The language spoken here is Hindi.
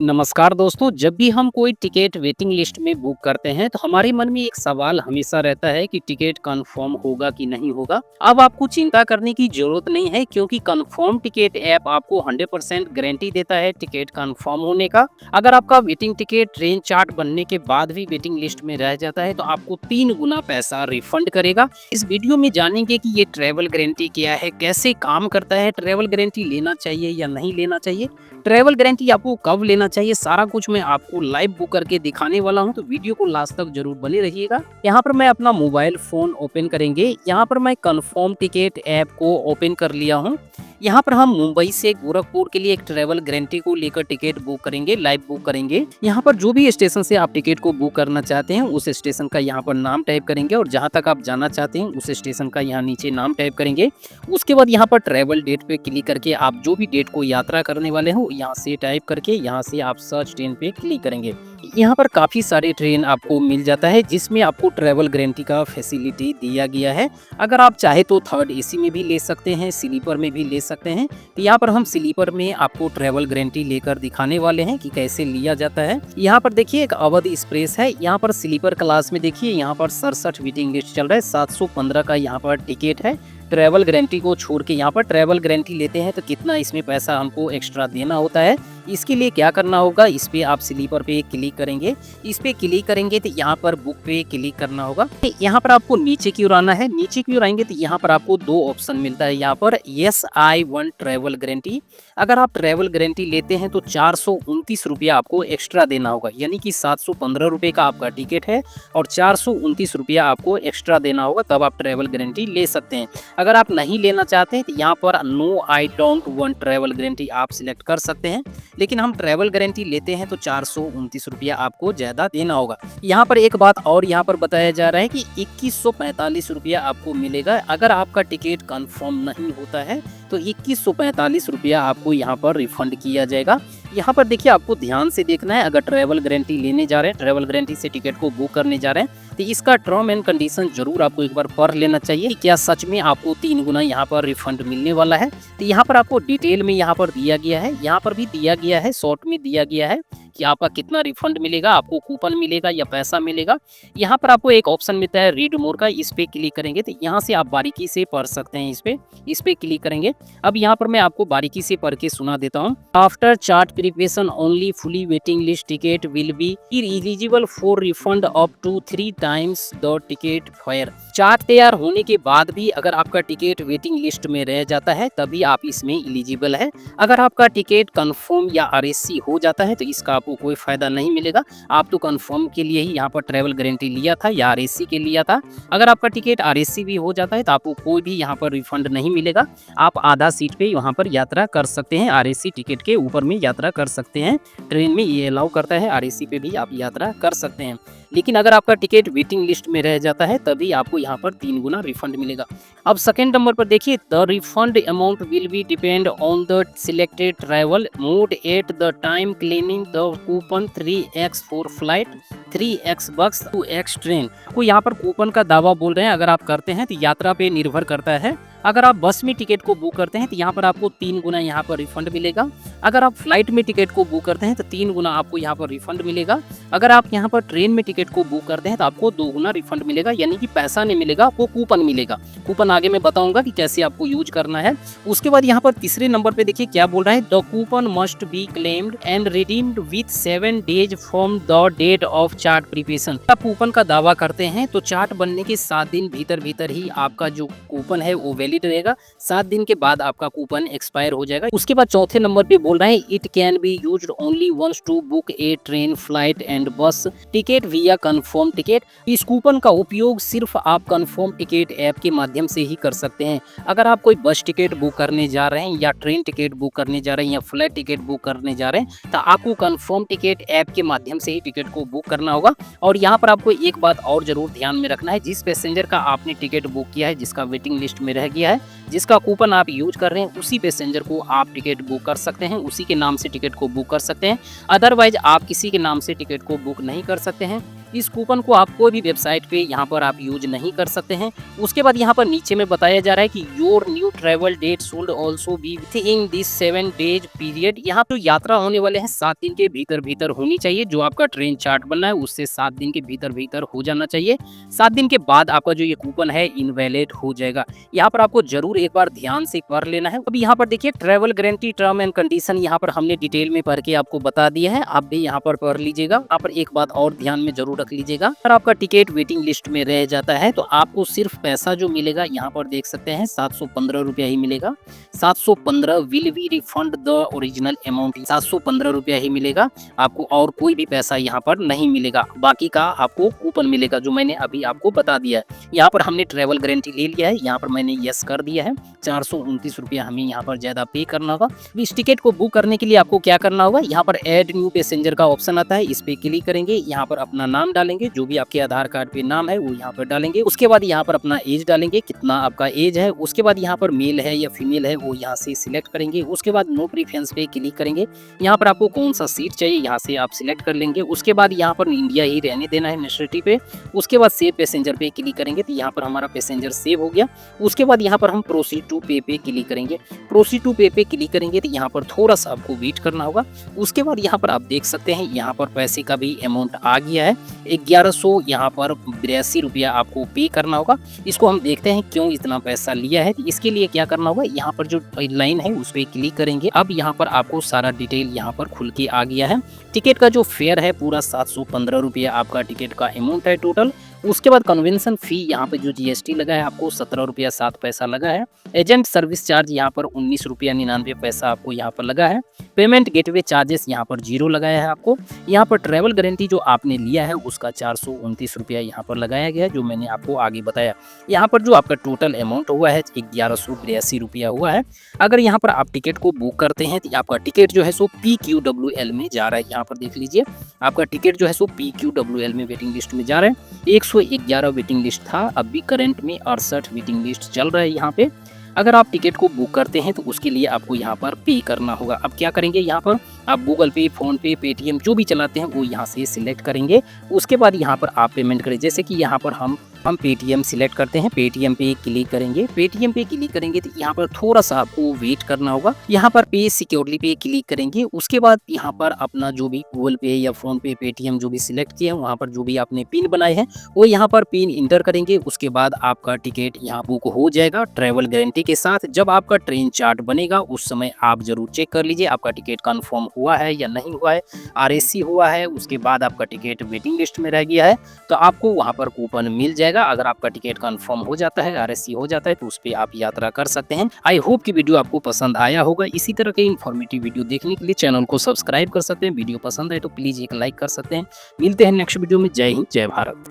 नमस्कार दोस्तों, जब भी हम कोई टिकट वेटिंग लिस्ट में बुक करते हैं तो हमारे मन में एक सवाल हमेशा रहता है कि टिकट कंफर्म होगा कि नहीं होगा। अब आपको चिंता करने की जरूरत नहीं है क्योंकि कंफर्म टिकट ऐप आपको 100% गारंटी देता है टिकट कंफर्म होने का। अगर आपका वेटिंग टिकट ट्रेन चार्ट बनने के बाद भी वेटिंग लिस्ट में रह जाता है तो आपको 3 गुना पैसा रिफंड करेगा। इस वीडियो में जानेंगे कि ये ट्रैवल गारंटी क्या है, कैसे काम करता है, ट्रैवल गारंटी लेना चाहिए या नहीं लेना चाहिए, ट्रैवल गारंटी आपको कब लेना चाहिए, सारा कुछ मैं आपको लाइव बुक करके दिखाने वाला हूं। तो वीडियो को लास्ट तक जरूर बने रहिएगा। यहाँ पर मैं अपना मोबाइल फोन ओपन करेंगे। यहाँ पर मैं कंफर्म टिकट ऐप को ओपन कर लिया हूँ। यहाँ पर हम मुंबई से गोरखपुर के लिए एक ट्रैवल गारंटी को लेकर टिकट बुक करेंगे, लाइव बुक करेंगे। यहाँ पर जो भी स्टेशन से आप टिकट को बुक करना चाहते हैं उस स्टेशन का यहाँ पर नाम टाइप करेंगे और जहाँ तक आप जाना चाहते हैं उस स्टेशन का यहाँ नीचे नाम टाइप करेंगे। उसके बाद यहाँ पर ट्रैवल डेट पे क्लिक करके आप जो भी डेट को यात्रा करने वाले हो यहाँ से टाइप करके यहाँ से आप सर्च ट्रेन पे क्लिक करेंगे। यहाँ पर काफ़ी सारे ट्रेन आपको मिल जाता है जिसमें आपको ट्रैवल गारंटी का फैसिलिटी दिया गया है। अगर आप चाहे तो थर्ड एसी में भी ले सकते हैं, स्लीपर में भी ले सकते हैं। तो यहाँ पर हम स्लीपर में आपको ट्रैवल गारंटी लेकर दिखाने वाले हैं कि कैसे लिया जाता है। यहाँ पर देखिए एक अवध एक्सप्रेस है। यहाँ पर स्लीपर क्लास में देखिए यहाँ पर 67 वेटिंग लिस्ट चल रहा है, 715 का यहाँ पर टिकट है। ट्रैवल गारंटी को छोड़ के यहाँ पर ट्रैवल गारंटी लेते हैं तो कितना इसमें पैसा हमको एक्स्ट्रा देना होता है। इसके लिए क्या करना होगा, इस पे आप स्लीपर पे क्लिक करेंगे। इस पे क्लिक करेंगे तो यहाँ पर बुक पे क्लिक करना होगा। यहाँ पर आपको नीचे की ओर आना है। नीचे की ओर आएंगे तो यहाँ पर आपको दो ऑप्शन मिलता है। यहाँ पर yes I want travel guarantee. अगर आप ट्रैवल गारंटी लेते हैं तो 429 रुपया आपको एक्स्ट्रा देना होगा, यानी कि 715 रुपये का आपका टिकट है और 429 रुपया आपको एक्स्ट्रा देना होगा, तब आप ट्रैवल गारंटी ले सकते हैं। अगर आप नहीं लेना चाहते हैं तो यहाँ पर no I don't want travel guarantee आप सिलेक्ट कर सकते हैं, लेकिन हम ट्रैवल गारंटी लेते हैं तो 429 रुपया आपको ज़्यादा देना होगा। यहाँ पर एक बात और यहाँ पर बताया जा रहा है कि 2145 रुपया आपको मिलेगा। अगर आपका टिकट कंफर्म नहीं होता है तो 2145 रुपया आपको यहाँ पर रिफंड किया जाएगा। यहाँ पर देखिए आपको ध्यान से देखना है। अगर ट्रैवल गारंटी लेने जा रहे हैं, ट्रैवल गारंटी से टिकट को बुक करने जा रहे हैं तो इसका टर्म एंड कंडीशन जरूर आपको एक बार पढ़ लेना चाहिए कि क्या सच में आपको 3 गुना यहाँ पर रिफंड मिलने वाला है। तो यहाँ पर आपको डिटेल में यहाँ पर दिया गया है, यहाँ पर भी दिया गया है, शॉर्ट में दिया गया है कि आपका कितना रिफंड मिलेगा, आपको कूपन मिलेगा या पैसा मिलेगा। यहाँ पर आपको एक ऑप्शन मिलता है रीड मोर का, इस पे क्लिक करेंगे तो यहाँ से आप बारीकी से पढ़ सकते हैं। इस पे क्लिक करेंगे। अब यहाँ पर मैं आपको बारीकी से पढ़ के सुना देता हूँ। After chart preparation only fully waiting list ticket will be eligible for refund up to 3 times the ticket fare. Chart तैयार होने के बाद भी अगर आपका टिकट वेटिंग लिस्ट में रह जाता है तभी आप इसमें एलिजिबल है। अगर आपका टिकट कंफर्म या आरएससी हो जाता है तो इसका आपको कोई फायदा नहीं मिलेगा। आप तो कंफर्म के लिए ही यहाँ पर ट्रैवल गारंटी लिया था या आरएससी के लिया था। अगर आपका टिकट आरएससी भी हो जाता है तो आपको कोई भी यहाँ पर रिफंड नहीं मिलेगा। आप आधा सीट पे वहाँ पर यात्रा कर सकते हैं, आरएससी टिकट के ऊपर में यात्रा कर सकते हैं। ट्रेन में ये अलाउ करता है, आरएससी पे भी आप यात्रा कर सकते हैं। लेकिन अगर आपका टिकट वेटिंग लिस्ट में रह जाता है तभी आपको यहाँ पर 3 गुना रिफंड मिलेगा। अब सेकेंड नंबर पर देखिए, the refund amount will be depend on the selected travel mode at the time claiming the coupon 3x for flight, 3x बस, 2x ट्रेन। को यहाँ पर कूपन का दावा बोल रहे हैं। अगर आप करते हैं तो यात्रा पे निर्भर करता है। अगर आप बस में टिकट को बुक करते हैं तो यहाँ पर आपको 3 गुना यहाँ पर रिफंड मिलेगा। अगर आप फ्लाइट में टिकट को बुक करते हैं तो 3 गुना आपको यहाँ पर रिफंड मिलेगा। अगर आप यहाँ पर ट्रेन में टिकट को बुक करते हैं तो आपको 2 गुना रिफंड मिलेगा, यानी कि पैसा नहीं मिलेगा, आपको कूपन मिलेगा। कूपन आगे मैं बताऊंगा कि कैसे आपको यूज करना है। उसके बाद यहाँ पर तीसरे नंबर पे देखिए क्या बोल रहा है, the coupon must be claimed and redeemed with 7 days from the date of chart preparation. आप कूपन का दावा करते हैं तो चार्ट बनने के 7 दिन भीतर ही आपका जो कूपन है वो वैलिड रहेगा। 7 दिन के बाद आपका कूपन एक्सपायर हो जाएगा। उसके बाद चौथे नंबर पे बोल रहे हैं, it can be used only once to book a train, flight and bus ticket via confirm ticket. इस कूपन का उपयोग सिर्फ आप कंफर्म टिकट ऐप के माध्यम से ही कर सकते हैं। अगर आप कोई बस टिकट बुक करने जा रहे हैं या ट्रेन टिकट बुक करने जा रहे हैं या फ्लाइट टिकट बुक करने जा रहे हैं तो आपको कंफर्म टिकट ऐप के माध्यम से ही टिकट को बुक करना होगा। और यहाँ पर आपको एक बात और जरूर ध्यान में रखना है, जिस पैसेंजर का आपने टिकट बुक किया है, जिसका वेटिंग लिस्ट में रह गया है, जिसका कूपन आप यूज कर रहे हैं, उसी पैसेंजर को आप टिकट बुक कर सकते हैं, उसी के नाम से टिकट को बुक कर सकते हैं। अदरवाइज आप किसी के नाम से टिकट को बुक नहीं कर सकते हैं। इस कूपन को आप कोई भी वेबसाइट पे यहाँ पर आप यूज नहीं कर सकते हैं। उसके बाद यहाँ पर नीचे में बताया जा रहा है कि your new travel date should also be in this 7 days period. यहाँ पर यात्रा होने वाले हैं 7 दिन के भीतर भीतर होनी चाहिए। जो आपका ट्रेन चार्ट बनना है उससे 7 दिन के भीतर भीतर हो जाना चाहिए। 7 दिन के बाद आपका जो ये कूपन है इनवैलिड हो जाएगा। यहाँ पर आपको जरूर एक बार ध्यान से पढ़ लेना है। अब यहाँ पर देखिए travel guarantee term and condition यहाँ पर हमने डिटेल में पढ़ के आपको बता दिया है, आप भी यहाँ पर पढ़ लीजिएगा। यहाँ पर एक बात और ध्यान में जरूर रख लीजिएगा, अगर आपका टिकट वेटिंग लिस्ट में रह जाता है तो आपको सिर्फ पैसा जो मिलेगा यहाँ पर देख सकते हैं 715 रुपया ही मिलेगा। 715 will be refund the original amount, 715 रुपया ही मिलेगा आपको, और कोई भी पैसा यहाँ पर नहीं मिलेगा। बाकी का आपको कूपन मिलेगा जो मैंने अभी आपको बता दिया है। यहाँ पर हमने ट्रैवल गारंटी ले लिया है, यहाँ पर मैंने यस कर दिया है। 429 रुपया हमें यहाँ पर ज्यादा पे करना होगा। इस टिकट को बुक करने के लिए आपको क्या करना होगा, यहाँ पर ऐड न्यू पैसेंजर का ऑप्शन आता है, इस पे क्लिक करेंगे। यहाँ पर अपना नाम डालेंगे, जो भी आपके आधार कार्ड पे नाम है वो यहाँ पर डालेंगे। उसके बाद यहाँ पर अपना एज डालेंगे, कितना आपका एज है। उसके बाद यहाँ पर मेल है या फीमेल है वो यहाँ से सिलेक्ट करेंगे। उसके बाद नो प्रीफरेंस पे क्लिक करेंगे। यहाँ पर आपको कौन सा सीट चाहिए यहाँ से आप सिलेक्ट कर लेंगे। उसके बाद यहाँ पर इंडिया ही रहने देना है नेशनलिटी पे। उसके बाद सेव पैसेंजर पे क्लिक करेंगे तो यहाँ पर हमारा पैसेंजर सेव हो गया। उसके बाद यहाँ पर हम प्रोसीड टू पे पे क्लिक करेंगे। प्रोसीड टू पे पे क्लिक करेंगे तो यहाँ पर थोड़ा सा आपको वेट करना होगा। उसके बाद यहाँ पर आप देख सकते हैं यहाँ पर पैसे का भी अमाउंट आ गया है। 1100 यहाँ पर 82 रुपया आपको पे करना होगा। इसको हम देखते हैं क्यों इतना पैसा लिया है। इसके लिए क्या करना होगा, यहाँ पर जो लाइन है उस पर क्लिक करेंगे। अब यहाँ पर आपको सारा डिटेल यहाँ पर खुल के आ गया है। टिकट का जो फेयर है पूरा 715 रुपया आपका टिकट का अमाउंट है टोटल। उसके बाद कन्वेंशन फी यहाँ पे जो जीएसटी लगा है आपको 17 रुपया 7 पैसा लगा है। एजेंट सर्विस चार्ज यहाँ पर 19 रुपया 99 पैसा आपको यहाँ पर लगा है। पेमेंट गेटवे चार्जेस यहाँ पर 0 लगाया है आपको। यहाँ पर ट्रैवल गारंटी जो आपने लिया है उसका 429 रुपया यहाँ पर लगाया गया है, जो मैंने आपको आगे बताया। यहाँ पर जो आपका टोटल अमाउंट हुआ है 1182 रुपया हुआ है। अगर यहाँ पर आप टिकट को बुक करते हैं तो आपका टिकट जो है सो PQWL में जा रहा है। यहाँ पर देख लीजिए आपका टिकट जो है सो PQWL में वेटिंग लिस्ट में जा रहा है। 111 वेटिंग लिस्ट था, अभी करंट में 68 वेटिंग लिस्ट चल रहा है यहाँ पे। अगर आप टिकट को बुक करते हैं तो उसके लिए आपको यहाँ पर पे करना होगा। अब क्या करेंगे, यहाँ पर आप गूगल पे, फोन पे, पेटीएम जो भी चलाते हैं वो यहाँ से सिलेक्ट करेंगे। उसके बाद यहाँ पर आप पेमेंट करें। जैसे कि यहाँ पर हम पेटीएम सिलेक्ट करते हैं, पेटीएम पे क्लिक करेंगे। पेटीएम पे क्लिक करेंगे तो यहाँ पर थोड़ा सा आपको वेट करना होगा। यहाँ पर पे सिक्योरली पे क्लिक करेंगे। उसके बाद यहाँ पर अपना जो भी गूगल पे या फोन पे, पेटीएम जो भी सिलेक्ट किए हैं वहाँ पर जो भी आपने पिन बनाए हैं वो यहाँ पर पिन इंटर करेंगे। उसके बाद आपका टिकट यहाँ बुक हो जाएगा ट्रैवल गारंटी के साथ। जब आपका ट्रेन चार्ट बनेगा उस समय आप जरूर चेक कर लीजिए आपका टिकट कंफर्म हुआ है या नहीं हुआ है। RSC हुआ है, उसके बाद आपका टिकट वेटिंग लिस्ट में रह गया है तो आपको वहाँ पर कूपन मिल जाएगा। अगर आपका टिकट कंफर्म हो जाता है, RSC हो जाता है तो उस पर आप यात्रा कर सकते हैं। आई होप कि वीडियो आपको पसंद आया होगा। इसी तरह के इन्फॉर्मेटिव वीडियो देखने के लिए चैनल को सब्सक्राइब कर सकते हैं। वीडियो पसंद है तो प्लीज एक लाइक कर सकते हैं। मिलते हैं नेक्स्ट वीडियो में। जय हिंद, जय भारत।